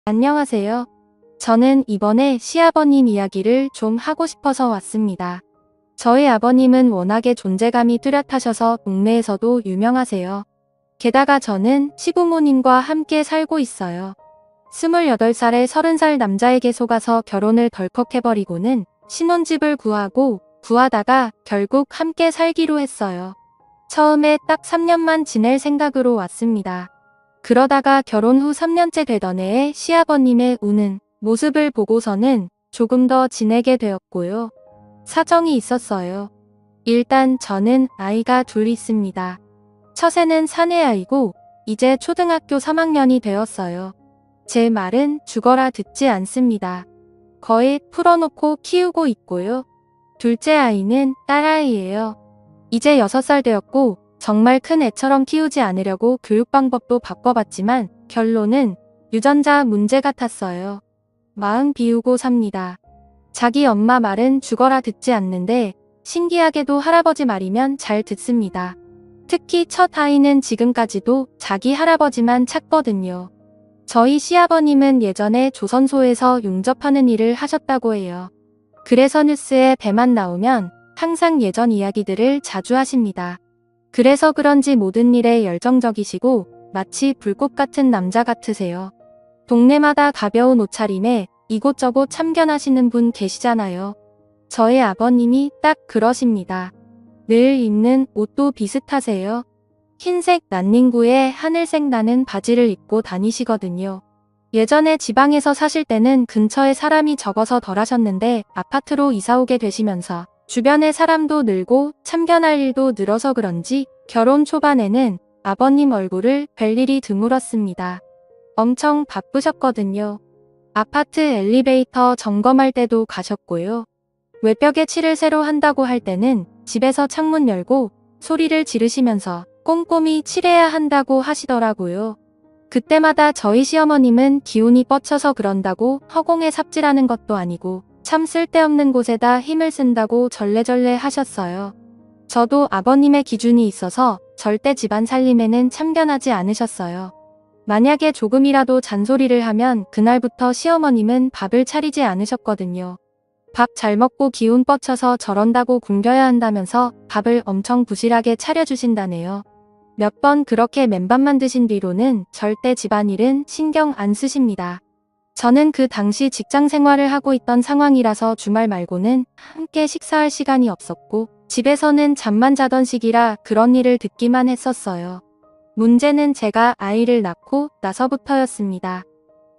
안녕하세요. 저는 이번에 시아버님 이야기를 좀 하고 싶어서 왔습니다. 저희 아버님은 워낙에 존재감이 뚜렷하셔서 동네에서도 유명하세요. 게다가 저는 시부모님과 함께 살고 있어요. 28살에 30살 남자에게 속아서 결혼을 덜컥 해버리고는 신혼집을 구하다가 결국 함께 살기로 했어요. 처음에 딱 3년만 지낼 생각으로 왔습니다. 그러다가 결혼 후 3년째 되던 해에 시아버님의 우는 모습을 보고서는 조금 더 지내게 되었고요. 사정이 있었어요. 일단 저는 아이가 둘 있습니다. 첫애는 사내아이고 이제 초등학교 3학년이 되었어요. 제 말은 죽어라 듣지 않습니다. 거의 풀어놓고 키우고 있고요. 둘째 아이는 딸아이예요. 이제 6살 되었고 정말 큰 애처럼 키우지 않으려고 교육 방법도 바꿔봤지만 결론은 유전자 문제 같았어요. 마음 비우고 삽니다. 자기 엄마 말은 죽어라 듣지 않는데 신기하게도 할아버지 말이면 잘 듣습니다. 특히 첫 아이는 지금까지도 자기 할아버지만 찾거든요. 저희 시아버님은 예전에 조선소에서 용접하는 일을 하셨다고 해요. 그래서 뉴스에 배만 나오면 항상 예전 이야기들을 자주 하십니다. 그래서 그런지 모든 일에 열정적이시고 마치 불꽃 같은 남자 같으세요. 동네마다 가벼운 옷차림에 이곳저곳 참견하시는 분 계시잖아요. 저희 아버님이 딱 그러십니다. 늘 입는 옷도 비슷하세요. 흰색 난닝구에 하늘색 나는 바지를 입고 다니시거든요. 예전에 지방에서 사실 때는 근처에 사람이 적어서 덜 하셨는데 아파트로 이사오게 되시면서 주변에 사람도 늘고 참견할 일도 늘어서 그런지 결혼 초반에는 아버님 얼굴을 뵐 일이 드물었습니다. 엄청 바쁘셨거든요. 아파트 엘리베이터 점검할 때도 가셨고요. 외벽에 칠을 새로 한다고 할 때는 집에서 창문 열고 소리를 지르시면서 꼼꼼히 칠해야 한다고 하시더라고요. 그때마다 저희 시어머님은 기운이 뻗쳐서 그런다고 허공에 삽질하는 것도 아니고 참 쓸데없는 곳에다 힘을 쓴다고 절레절레 하셨어요. 저도 아버님의 기준이 있어서 절대 집안 살림에는 참견하지 않으셨어요. 만약에 조금이라도 잔소리를 하면 그날부터 시어머님은 밥을 차리지 않으셨거든요. 밥 잘 먹고 기운 뻗쳐서 저런다고 굶겨야 한다면서 밥을 엄청 부실하게 차려주신다네요. 몇 번 그렇게 맨밥만 드신 뒤로는 절대 집안일은 신경 안 쓰십니다. 저는 그 당시 직장 생활을 하고 있던 상황이라서 주말 말고는 함께 식사할 시간이 없었고 집에서는 잠만 자던 시기라 그런 일을 듣기만 했었어요. 문제는 제가 아이를 낳고 나서부터였습니다.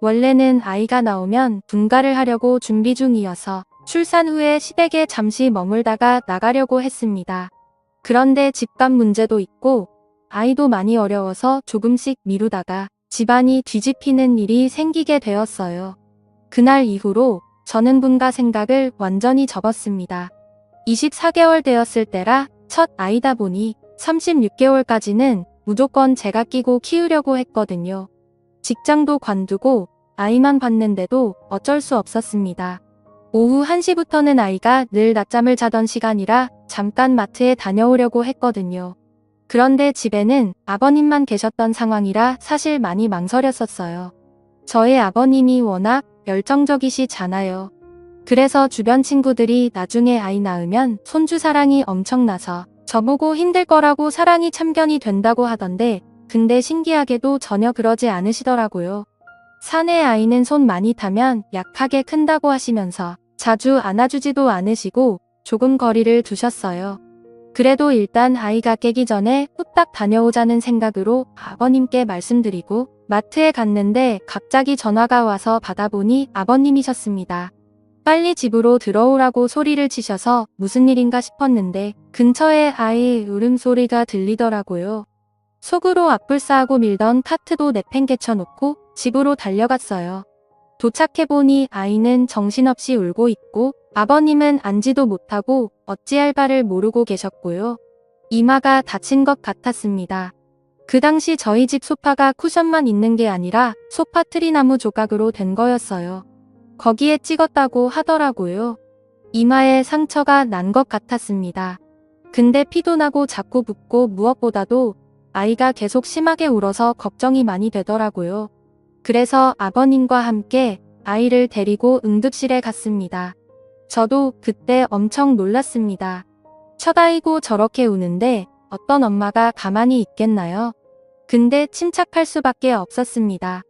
원래는 아이가 나오면 분가를 하려고 준비 중이어서 출산 후에 시댁에 잠시 머물다가 나가려고 했습니다. 그런데 집값 문제도 있고 아이도 많이 어려워서 조금씩 미루다가 집안이 뒤집히는 일이 생기게 되었어요. 그날 이후로 저는 분가 생각을 완전히 접었습니다. 24개월 되었을 때라 첫 아이다 보니 36개월까지는 무조건 제가 끼고 키우려고 했거든요. 직장도 관두고 아이만 봤는데도 어쩔 수 없었습니다. 오후 1시부터는 아이가 늘 낮잠을 자던 시간이라 잠깐 마트에 다녀오려고 했거든요. 그런데 집에는 아버님만 계셨던 상황이라 사실 많이 망설였었어요. 저희 아버님이 워낙 열정적이시잖아요. 그래서 주변 친구들이 나중에 아이 낳으면 손주 사랑이 엄청나서 저보고 힘들 거라고 사랑이 참견이 된다고 하던데 근데 신기하게도 전혀 그러지 않으시더라고요. 사내 아이는 손 많이 타면 약하게 큰다고 하시면서 자주 안아주지도 않으시고 조금 거리를 두셨어요. 그래도 일단 아이가 깨기 전에 후딱 다녀오자는 생각으로 아버님께 말씀드리고 마트에 갔는데 갑자기 전화가 와서 받아보니 아버님이셨습니다. 빨리 집으로 들어오라고 소리를 치셔서 무슨 일인가 싶었는데 근처에 아이 울음소리가 들리더라고요. 속으로 앞불싸하고 밀던 카트도 내팽개쳐놓고 집으로 달려갔어요. 도착해보니 아이는 정신없이 울고 있고 아버님은 앉지도 못하고 어찌할 바를 모르고 계셨고요. 이마가 다친 것 같았습니다. 그 당시 저희 집 소파가 쿠션만 있는 게 아니라 소파 트리나무 조각으로 된 거였어요. 거기에 찍었다고 하더라고요. 이마에 상처가 난 것 같았습니다. 근데 피도 나고 자꾸 붓고 무엇보다도 아이가 계속 심하게 울어서 걱정이 많이 되더라고요. 그래서 아버님과 함께 아이를 데리고 응급실에 갔습니다. 저도 그때 엄청 놀랐습니다. 첫 아이고 저렇게 우는데 어떤 엄마가 가만히 있겠나요? 근데 침착할 수밖에 없었습니다.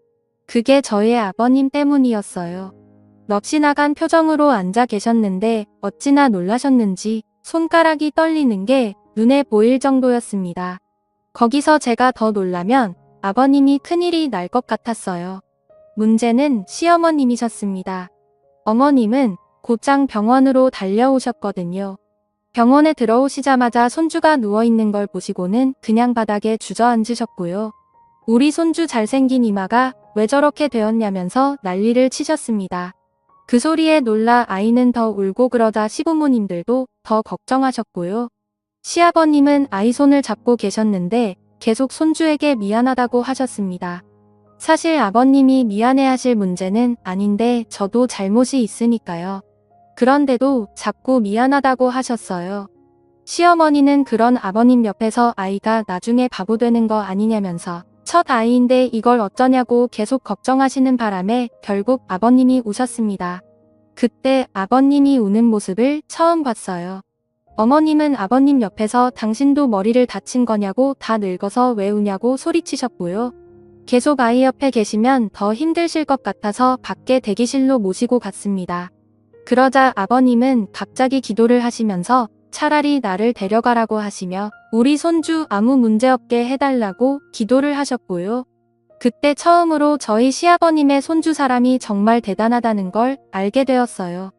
그게 저희 아버님 때문이었어요. 넋이 나간 표정으로 앉아 계셨는데 어찌나 놀라셨는지 손가락이 떨리는 게 눈에 보일 정도였습니다. 거기서 제가 더 놀라면 아버님이 큰일이 날 것 같았어요. 문제는 시어머님이셨습니다. 어머님은 곧장 병원으로 달려오셨거든요. 병원에 들어오시자마자 손주가 누워있는 걸 보시고는 그냥 바닥에 주저앉으셨고요. 우리 손주 잘생긴 이마가 왜 저렇게 되었냐면서 난리를 치셨습니다. 그 소리에 놀라 아이는 더 울고 그러자 시부모님들도 더 걱정하셨고요. 시아버님은 아이 손을 잡고 계셨는데 계속 손주에게 미안하다고 하셨습니다. 사실 아버님이 미안해하실 문제는 아닌데 저도 잘못이 있으니까요. 그런데도 자꾸 미안하다고 하셨어요. 시어머니는 그런 아버님 옆에서 아이가 나중에 바보 되는 거 아니냐면서 첫 아이인데 이걸 어쩌냐고 계속 걱정하시는 바람에 결국 아버님이 우셨습니다. 그때 아버님이 우는 모습을 처음 봤어요. 어머님은 아버님 옆에서 당신도 머리를 다친 거냐고 다 늙어서 왜 우냐고 소리치셨고요. 계속 아이 옆에 계시면 더 힘드실 것 같아서 밖에 대기실로 모시고 갔습니다. 그러자 아버님은 갑자기 기도를 하시면서 차라리 나를 데려가라고 하시며 우리 손주 아무 문제 없게 해달라고 기도를 하셨고요. 그때 처음으로 저희 시아버님의 손주 사람이 정말 대단하다는 걸 알게 되었어요.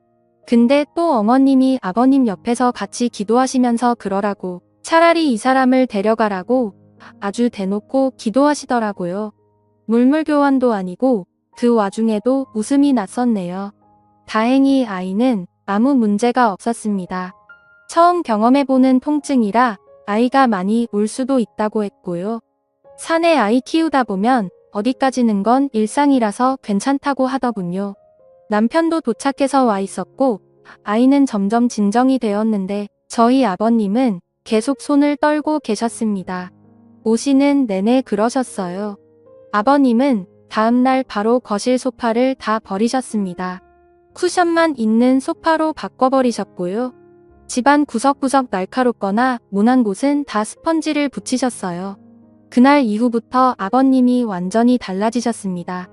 근데 또 어머님이 아버님 옆에서 같이 기도하시면서 그러라고 차라리 이 사람을 데려가라고 아주 대놓고 기도하시더라고요. 물물교환도 아니고 그 와중에도 웃음이 났었네요. 다행히 아이는 아무 문제가 없었습니다. 처음 경험해보는 통증이라 아이가 많이 울 수도 있다고 했고요. 산에 아이 키우다 보면 어디까지는 건 일상이라서 괜찮다고 하더군요. 남편도 도착해서 와 있었고 아이는 점점 진정이 되었는데 저희 아버님은 계속 손을 떨고 계셨습니다. 오시는 내내 그러셨어요. 아버님은 다음날 바로 거실 소파를 다 버리셨습니다. 쿠션만 있는 소파로 바꿔버리셨고요. 집안 구석구석 날카롭거나 모난 곳은 다 스펀지를 붙이셨어요. 그날 이후부터 아버님이 완전히 달라지셨습니다.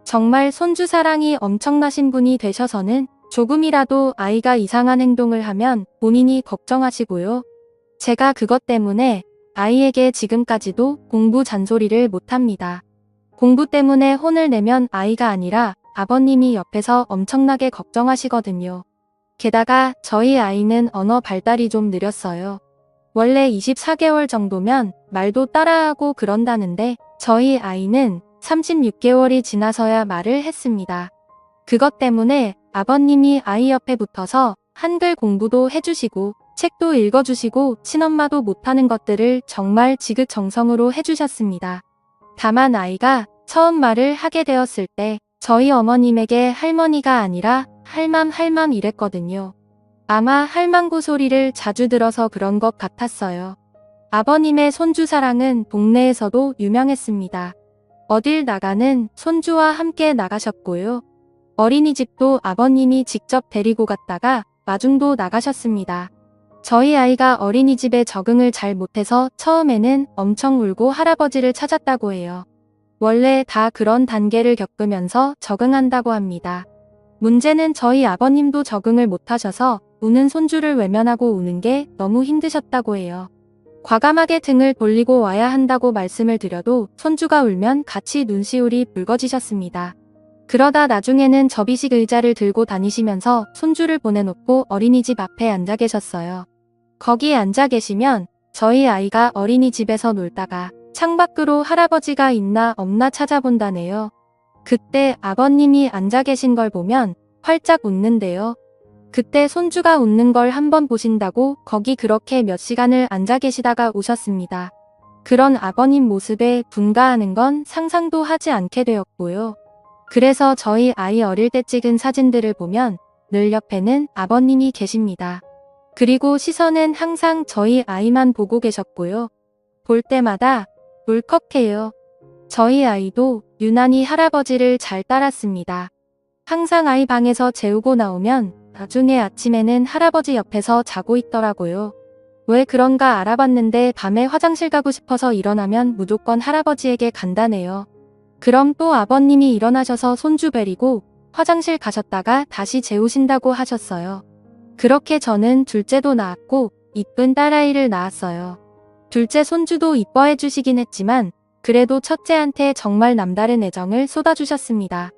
정말 손주 사랑이 엄청나신 분이 되셔서는 조금이라도 아이가 이상한 행동을 하면 본인이 걱정하시고요. 제가 그것 때문에 아이에게 지금까지도 공부 잔소리를 못합니다. 공부 때문에 혼을 내면 아이가 아니라 아버님이 옆에서 엄청나게 걱정하시거든요. 게다가 저희 아이는 언어 발달이 좀 느렸어요. 원래 24개월 정도면 말도 따라하고 그런다는데 저희 아이는 36개월이 지나서야 말을 했습니다. 그것 때문에 아버님이 아이 옆에 붙어서 한글 공부도 해주시고 책도 읽어주시고 친엄마도 못하는 것들을 정말 지극정성으로 해주셨습니다. 다만 아이가 처음 말을 하게 되었을 때 저희 어머님에게 할머니가 아니라 할맘 이랬거든요. 아마 할망구 소리를 자주 들어서 그런 것 같았어요. 아버님의 손주 사랑은 동네에서도 유명했습니다. 어딜 나가는 손주와 함께 나가셨고요. 어린이집도 아버님이 직접 데리고 갔다가 마중도 나가셨습니다. 저희 아이가 어린이집에 적응을 잘 못해서 처음에는 엄청 울고 할아버지를 찾았다고 해요. 원래 다 그런 단계를 겪으면서 적응한다고 합니다. 문제는 저희 아버님도 적응을 못하셔서 우는 손주를 외면하고 우는 게 너무 힘드셨다고 해요. 과감하게 등을 돌리고 와야 한다고 말씀을 드려도 손주가 울면 같이 눈시울이 붉어지셨습니다. 그러다 나중에는 접이식 의자를 들고 다니시면서 손주를 보내놓고 어린이집 앞에 앉아 계셨어요. 거기 앉아 계시면 저희 아이가 어린이집에서 놀다가 창밖으로 할아버지가 있나 없나 찾아본다네요. 그때 아버님이 앉아 계신 걸 보면 활짝 웃는데요. 그때 손주가 웃는 걸 한번 보신다고 거기 그렇게 몇 시간을 앉아 계시다가 오셨습니다. 그런 아버님 모습에 분가하는 건 상상도 하지 않게 되었고요. 그래서 저희 아이 어릴 때 찍은 사진들을 보면 늘 옆에는 아버님이 계십니다. 그리고 시선은 항상 저희 아이만 보고 계셨고요. 볼 때마다 울컥해요. 저희 아이도 유난히 할아버지를 잘 따랐습니다. 항상 아이 방에서 재우고 나오면 나중에 아침에는 할아버지 옆에서 자고 있더라고요. 왜 그런가 알아봤는데 밤에 화장실 가고 싶어서 일어나면 무조건 할아버지에게 간다네요. 그럼 또 아버님이 일어나셔서 손주 베리고 화장실 가셨다가 다시 재우신다고 하셨어요. 그렇게 저는 둘째도 낳았고 이쁜 딸아이를 낳았어요. 둘째 손주도 이뻐해 주시긴 했지만 그래도 첫째한테 정말 남다른 애정을 쏟아주셨습니다.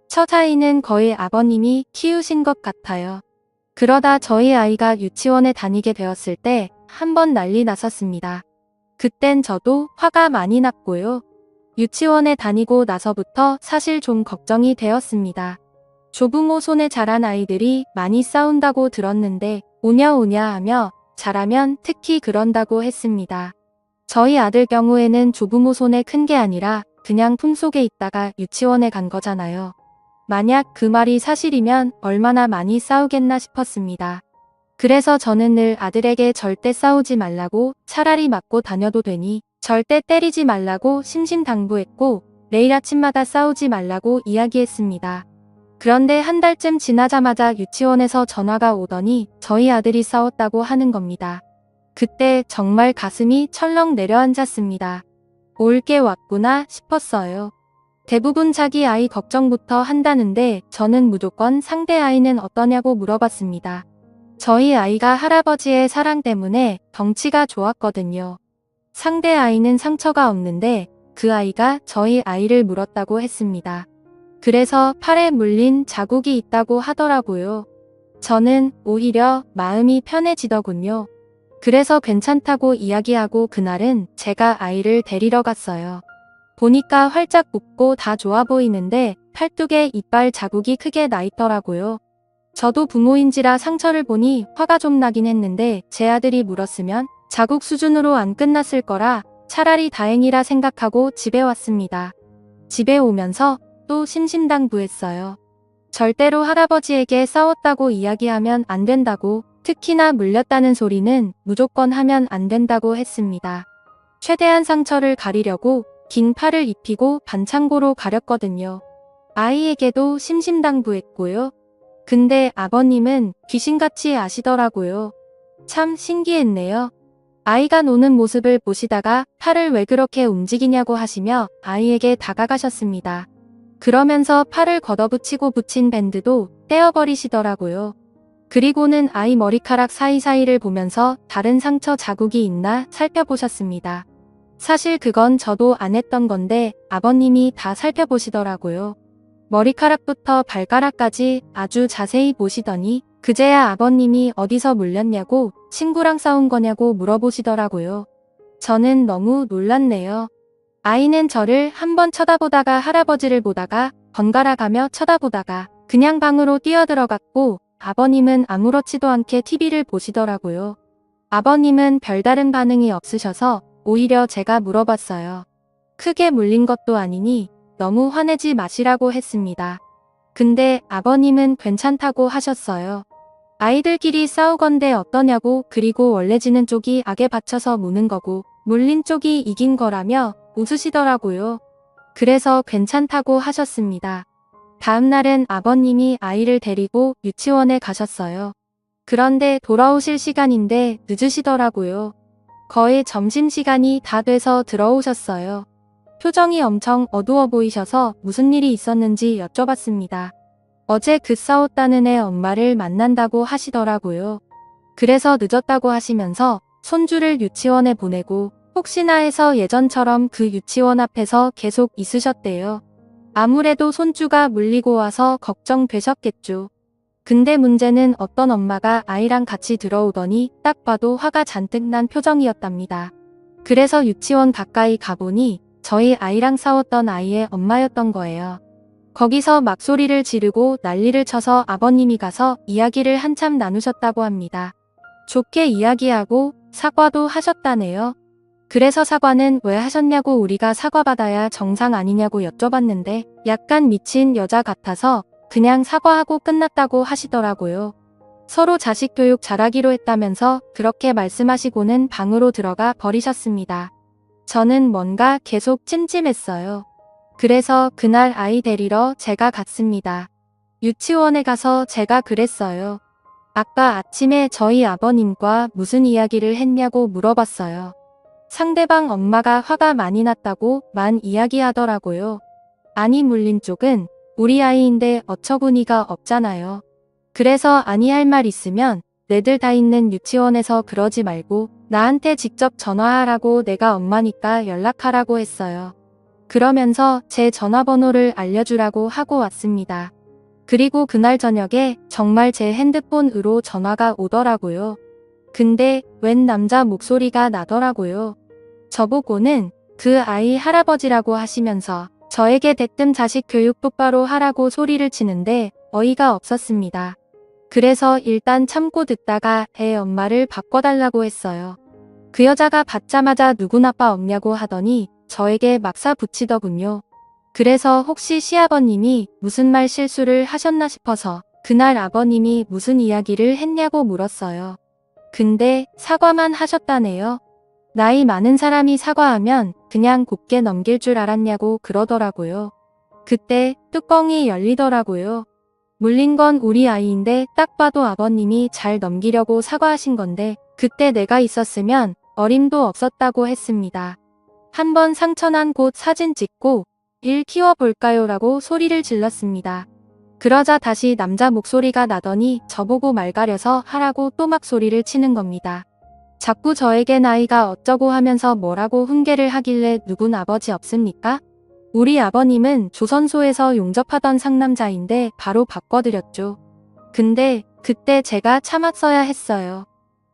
첫 아이는 거의 아버님이 키우신 것 같아요. 그러다 저희 아이가 유치원에 다니게 되었을 때 한 번 난리 났었습니다. 그땐 저도 화가 많이 났고요. 유치원에 다니고 나서부터 사실 좀 걱정이 되었습니다. 조부모 손에 자란 아이들이 많이 싸운다고 들었는데 오냐오냐 하며 잘하면 특히 그런다고 했습니다. 저희 아들 경우에는 조부모 손에 큰 게 아니라 그냥 품속에 있다가 유치원에 간 거잖아요. 만약 그 말이 사실이면 얼마나 많이 싸우겠나 싶었습니다. 그래서 저는 늘 아들에게 절대 싸우지 말라고 차라리 맞고 다녀도 되니 절대 때리지 말라고 심심당부했고 매일 아침마다 싸우지 말라고 이야기했습니다. 그런데 한 달쯤 지나자마자 유치원에서 전화가 오더니 저희 아들이 싸웠다고 하는 겁니다. 그때 정말 가슴이 철렁 내려앉았습니다. 올 게 왔구나 싶었어요. 대부분 자기 아이 걱정부터 한다는데 저는 무조건 상대 아이는 어떠냐고 물어봤습니다. 저희 아이가 할아버지의 사랑 때문에 덩치가 좋았거든요. 상대 아이는 상처가 없는데 그 아이가 저희 아이를 물었다고 했습니다. 그래서 팔에 물린 자국이 있다고 하더라고요. 저는 오히려 마음이 편해지더군요. 그래서 괜찮다고 이야기하고 그날은 제가 아이를 데리러 갔어요. 보니까 활짝 웃고 다 좋아 보이는데 팔뚝에 이빨 자국이 크게 나 있더라고요. 저도 부모인지라 상처를 보니 화가 좀 나긴 했는데 제 아들이 물었으면 자국 수준으로 안 끝났을 거라 차라리 다행이라 생각하고 집에 왔습니다. 집에 오면서 또 심심당부했어요. 절대로 할아버지에게 싸웠다고 이야기하면 안 된다고, 특히나 물렸다는 소리는 무조건 하면 안 된다고 했습니다. 최대한 상처를 가리려고 긴 팔을 입히고 반창고로 가렸거든요. 아이에게도 심심당부했고요. 근데 아버님은 귀신같이 아시더라고요. 참 신기했네요. 아이가 노는 모습을 보시다가 팔을 왜 그렇게 움직이냐고 하시며 아이에게 다가가셨습니다. 그러면서 팔을 걷어붙이고 붙인 밴드도 떼어버리시더라고요. 그리고는 아이 머리카락 사이사이를 보면서 다른 상처 자국이 있나 살펴보셨습니다. 사실 그건 저도 안 했던 건데 아버님이 다 살펴보시더라고요. 머리카락부터 발가락까지 아주 자세히 보시더니 그제야 아버님이 어디서 물렸냐고 친구랑 싸운 거냐고 물어보시더라고요. 저는 너무 놀랐네요. 아이는 저를 한번 쳐다보다가 할아버지를 보다가 번갈아 가며 쳐다보다가 그냥 방으로 뛰어들어갔고 아버님은 아무렇지도 않게 TV를 보시더라고요. 아버님은 별다른 반응이 없으셔서 오히려 제가 물어봤어요. 크게 물린 것도 아니니 너무 화내지 마시라고 했습니다. 근데 아버님은 괜찮다고 하셨어요. 아이들끼리 싸우건대 어떠냐고, 그리고 원래 지는 쪽이 악에 받쳐서 무는 거고 물린 쪽이 이긴 거라며 웃으시더라고요. 그래서 괜찮다고 하셨습니다. 다음 날은 아버님이 아이를 데리고 유치원에 가셨어요. 그런데 돌아오실 시간인데 늦으시더라고요. 거의 점심시간이 다 돼서 들어오셨어요. 표정이 엄청 어두워 보이셔서 무슨 일이 있었는지 여쭤봤습니다. 어제 그 싸웠다는 애 엄마를 만난다고 하시더라고요. 그래서 늦었다고 하시면서 손주를 유치원에 보내고 혹시나 해서 예전처럼 그 유치원 앞에서 계속 있으셨대요. 아무래도 손주가 물리고 와서 걱정되셨겠죠. 근데 문제는 어떤 엄마가 아이랑 같이 들어오더니 딱 봐도 화가 잔뜩 난 표정이었답니다. 그래서 유치원 가까이 가보니 저희 아이랑 싸웠던 아이의 엄마였던 거예요. 거기서 막 소리를 지르고 난리를 쳐서 아버님이 가서 이야기를 한참 나누셨다고 합니다. 좋게 이야기하고 사과도 하셨다네요. 그래서 사과는 왜 하셨냐고 우리가 사과받아야 정상 아니냐고 여쭤봤는데 약간 미친 여자 같아서 그냥 사과하고 끝났다고 하시더라고요. 서로 자식 교육 잘하기로 했다면서 그렇게 말씀하시고는 방으로 들어가 버리셨습니다. 저는 뭔가 계속 찜찜했어요. 그래서 그날 아이 데리러 제가 갔습니다. 유치원에 가서 제가 그랬어요. 아까 아침에 저희 아버님과 무슨 이야기를 했냐고 물어봤어요. 상대방 엄마가 화가 많이 났다고 만 이야기하더라고요. 아니 물린 쪽은 우리 아이인데 어처구니가 없잖아요. 그래서 아니 할 말 있으면 내들 다 있는 유치원에서 그러지 말고 나한테 직접 전화하라고 내가 엄마니까 연락하라고 했어요. 그러면서 제 전화번호를 알려주라고 하고 왔습니다. 그리고 그날 저녁에 정말 제 핸드폰으로 전화가 오더라고요. 근데 웬 남자 목소리가 나더라고요. 저보고는 그 아이 할아버지라고 하시면서 저에게 대뜸 자식 교육 똑바로 하라고 소리를 치는데 어이가 없었습니다. 그래서 일단 참고 듣다가 애 엄마를 바꿔달라고 했어요. 그 여자가 받자마자 누군 아빠 없냐고 하더니 저에게 막사 붙이더군요. 그래서 혹시 시아버님이 무슨 말 실수를 하셨나 싶어서 그날 아버님이 무슨 이야기를 했냐고 물었어요. 근데 사과만 하셨다네요. 나이 많은 사람이 사과하면 그냥 곱게 넘길 줄 알았냐고 그러더라고요. 그때 뚜껑이 열리더라고요. 물린 건 우리 아이인데 딱 봐도 아버님이 잘 넘기려고 사과하신 건데 그때 내가 있었으면 어림도 없었다고 했습니다. 한번 상처난 곳 사진 찍고 일 키워볼까요? 라고 소리를 질렀습니다. 그러자 다시 남자 목소리가 나더니 저보고 말 가려서 하라고 또 막 소리를 치는 겁니다. 자꾸 저에게 나이가 어쩌고 하면서 뭐라고 훈계를 하길래 누군 아버지 없습니까? 우리 아버님은 조선소에서 용접하던 상남자인데 바로 바꿔드렸죠. 근데 그때 제가 참았어야 했어요.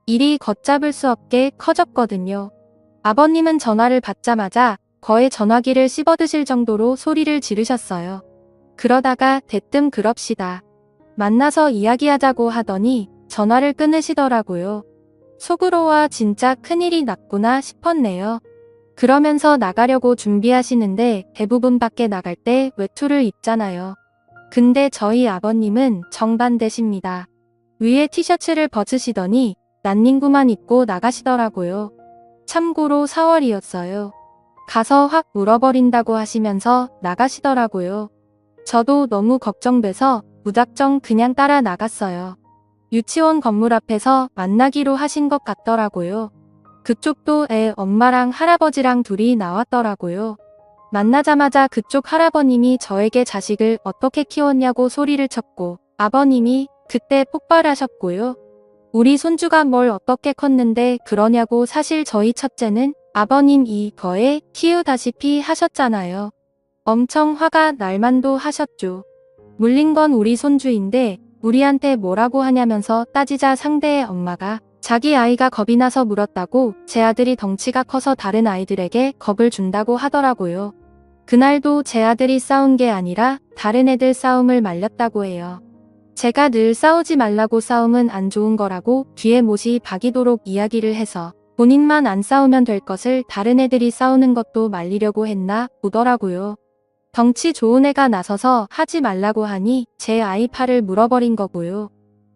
일이 걷잡을 수 없게 커졌거든요. 아버님은 전화를 받자마자 거의 전화기를 씹어드실 정도로 소리를 지르셨어요. 그러다가 대뜸 그럽시다. 만나서 이야기하자고 하더니 전화를 끊으시더라고요. 속으로 와 진짜 큰일이 났구나 싶었네요. 그러면서 나가려고 준비하시는데 대부분 밖에 나갈 때 외투를 입잖아요. 근데 저희 아버님은 정반대십니다. 위에 티셔츠를 벗으시더니 난닝구만 입고 나가시더라고요. 참고로 4월이었어요. 가서 확 물어버린다고 하시면서 나가시더라고요. 저도 너무 걱정돼서 무작정 그냥 따라 나갔어요. 유치원 건물 앞에서 만나기로 하신 것 같더라고요. 그쪽도 애 엄마랑 할아버지랑 둘이 나왔더라고요. 만나자마자 그쪽 할아버님이 저에게 자식을 어떻게 키웠냐고 소리를 쳤고 아버님이 그때 폭발하셨고요. 우리 손주가 뭘 어떻게 컸는데 그러냐고 사실 저희 첫째는 아버님 이거에 키우다시피 하셨잖아요. 엄청 화가 날 만도 하셨죠. 물린 건 우리 손주인데 우리한테 뭐라고 하냐면서 따지자 상대의 엄마가 자기 아이가 겁이 나서 물었다고 제 아들이 덩치가 커서 다른 아이들에게 겁을 준다고 하더라고요. 그날도 제 아들이 싸운 게 아니라 다른 애들 싸움을 말렸다고 해요. 제가 늘 싸우지 말라고 싸움은 안 좋은 거라고 뒤에 못이 박이도록 이야기를 해서 본인만 안 싸우면 될 것을 다른 애들이 싸우는 것도 말리려고 했나 보더라고요. 덩치 좋은 애가 나서서 하지 말라고 하니 제 아이 팔을 물어버린 거고요.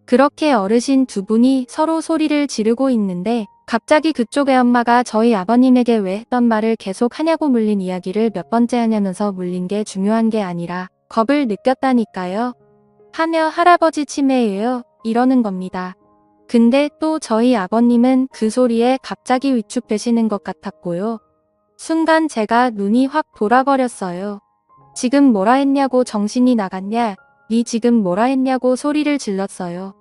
그렇게 어르신 두 분이 서로 소리를 지르고 있는데 갑자기 그쪽 애엄마가 저희 아버님에게 왜 했던 말을 계속 하냐고 물린 이야기를 몇 번째 하냐면서 물린 게 중요한 게 아니라 겁을 느꼈다니까요. 하며 할아버지 치매예요. 이러는 겁니다. 근데 또 저희 아버님은 그 소리에 갑자기 위축되시는 것 같았고요. 순간 제가 눈이 확 돌아버렸어요. 지금 뭐라 했냐고 정신이 나갔냐? 니 지금 뭐라 했냐고 소리를 질렀어요.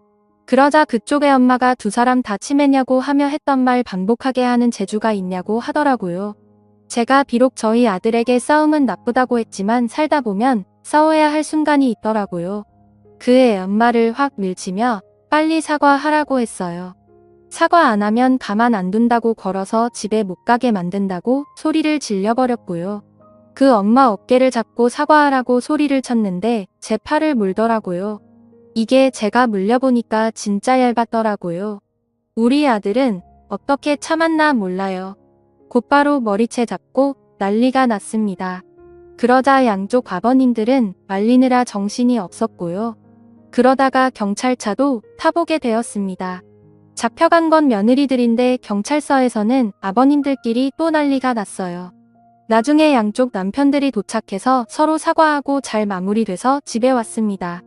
그러자 그쪽의 엄마가 두 사람 다 치매냐고 하며 했던 말 반복하게 하는 재주가 있냐고 하더라고요. 제가 비록 저희 아들에게 싸움은 나쁘다고 했지만 살다 보면 싸워야 할 순간이 있더라고요. 그의 엄마를 확 밀치며 빨리 사과하라고 했어요. 사과 안 하면 가만 안 둔다고 걸어서 집에 못 가게 만든다고 소리를 질려버렸고요. 그 엄마 어깨를 잡고 사과하라고 소리를 쳤는데 제 팔을 물더라고요. 이게 제가 물려보니까 진짜 얇았더라고요. 우리 아들은 어떻게 참았나 몰라요. 곧바로 머리채 잡고 난리가 났습니다. 그러자 양쪽 아버님들은 말리느라 정신이 없었고요. 그러다가 경찰차도 타보게 되었습니다. 잡혀간 건 며느리들인데 경찰서에서는 아버님들끼리 또 난리가 났어요. 나중에 양쪽 남편들이 도착해서 서로 사과하고 잘 마무리돼서 집에 왔습니다.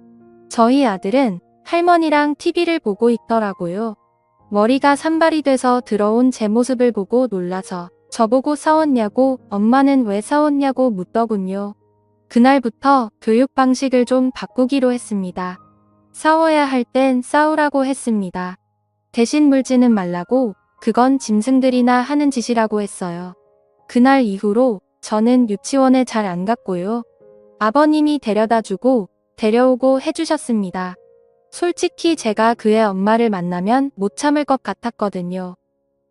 저희 아들은 할머니랑 TV를 보고 있더라고요. 머리가 산발이 돼서 들어온 제 모습을 보고 놀라서 저보고 싸웠냐고, 엄마는 왜 싸웠냐고 묻더군요. 그날부터 교육 방식을 좀 바꾸기로 했습니다. 싸워야 할 땐 싸우라고 했습니다. 대신 물지는 말라고, 그건 짐승들이나 하는 짓이라고 했어요. 그날 이후로 저는 유치원에 잘 안 갔고요. 아버님이 데려다주고 데려오고 해주셨습니다. 솔직히 제가 그의 엄마를 만나면 못 참을 것 같았거든요.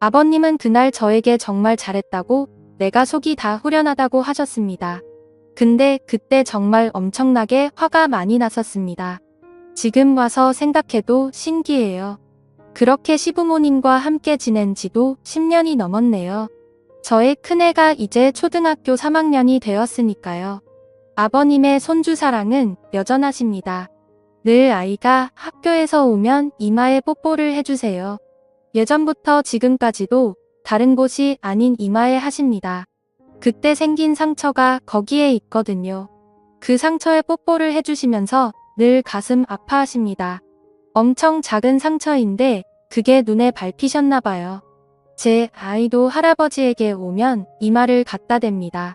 아버님은 그날 저에게 정말 잘했다고, 내가 속이 다 후련하다고 하셨습니다. 근데 그때 정말 엄청나게 화가 많이 났었습니다. 지금 와서 생각해도 신기해요. 그렇게 시부모님과 함께 지낸 지도 10년이 넘었네요. 저의 큰애가 이제 초등학교 3학년이 되었으니까요. 아버님의 손주 사랑은 여전하십니다. 늘 아이가 학교에서 오면 이마에 뽀뽀를 해주세요. 예전부터 지금까지도 다른 곳이 아닌 이마에 하십니다. 그때 생긴 상처가 거기에 있거든요. 그 상처에 뽀뽀를 해주시면서 늘 가슴 아파하십니다. 엄청 작은 상처인데 그게 눈에 밟히셨나봐요. 제 아이도 할아버지에게 오면 이마를 갖다 댑니다.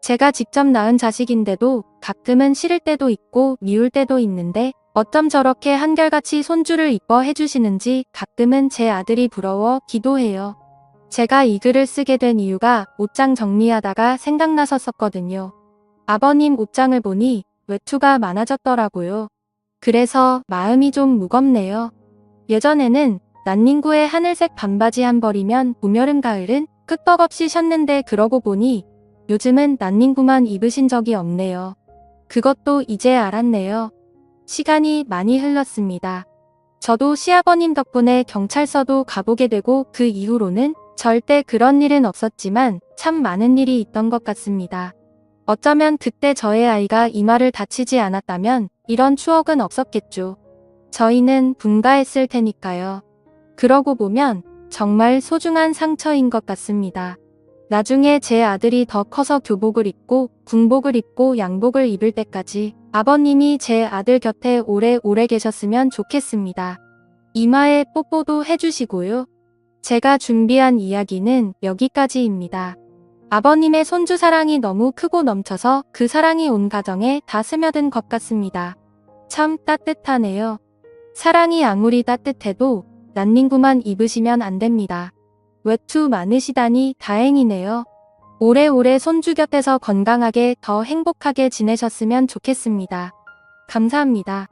제가 직접 낳은 자식인데도 가끔은 싫을 때도 있고 미울 때도 있는데 어쩜 저렇게 한결같이 손주를 이뻐해 주시는지 가끔은 제 아들이 부러워 기도해요. 제가 이 글을 쓰게 된 이유가 옷장 정리하다가 생각나섰었거든요. 아버님 옷장을 보니 외투가 많아졌더라고요. 그래서 마음이 좀 무겁네요. 예전에는 난닝구의 하늘색 반바지 한 벌이면 봄, 여름, 가을은 끄떡없이 셨는데 그러고 보니 요즘은 난닝구만 입으신 적이 없네요. 그것도 이제 알았네요. 시간이 많이 흘렀습니다. 저도 시아버님 덕분에 경찰서도 가보게 되고 그 이후로는 절대 그런 일은 없었지만 참 많은 일이 있던 것 같습니다. 어쩌면 그때 저의 아이가 이마를 다치지 않았다면 이런 추억은 없었겠죠. 저희는 분가했을 테니까요. 그러고 보면 정말 소중한 상처인 것 같습니다. 나중에 제 아들이 더 커서 교복을 입고 군복을 입고 양복을 입을 때까지 아버님이 제 아들 곁에 오래오래 계셨으면 좋겠습니다. 이마에 뽀뽀도 해주시고요. 제가 준비한 이야기는 여기까지입니다. 아버님의 손주 사랑이 너무 크고 넘쳐서 그 사랑이 온 가정에 다 스며든 것 같습니다. 참 따뜻하네요. 사랑이 아무리 따뜻해도 난닝구만 입으시면 안 됩니다. 외투 많으시다니 다행이네요. 오래오래 손주 곁에서 건강하게 더 행복하게 지내셨으면 좋겠습니다. 감사합니다.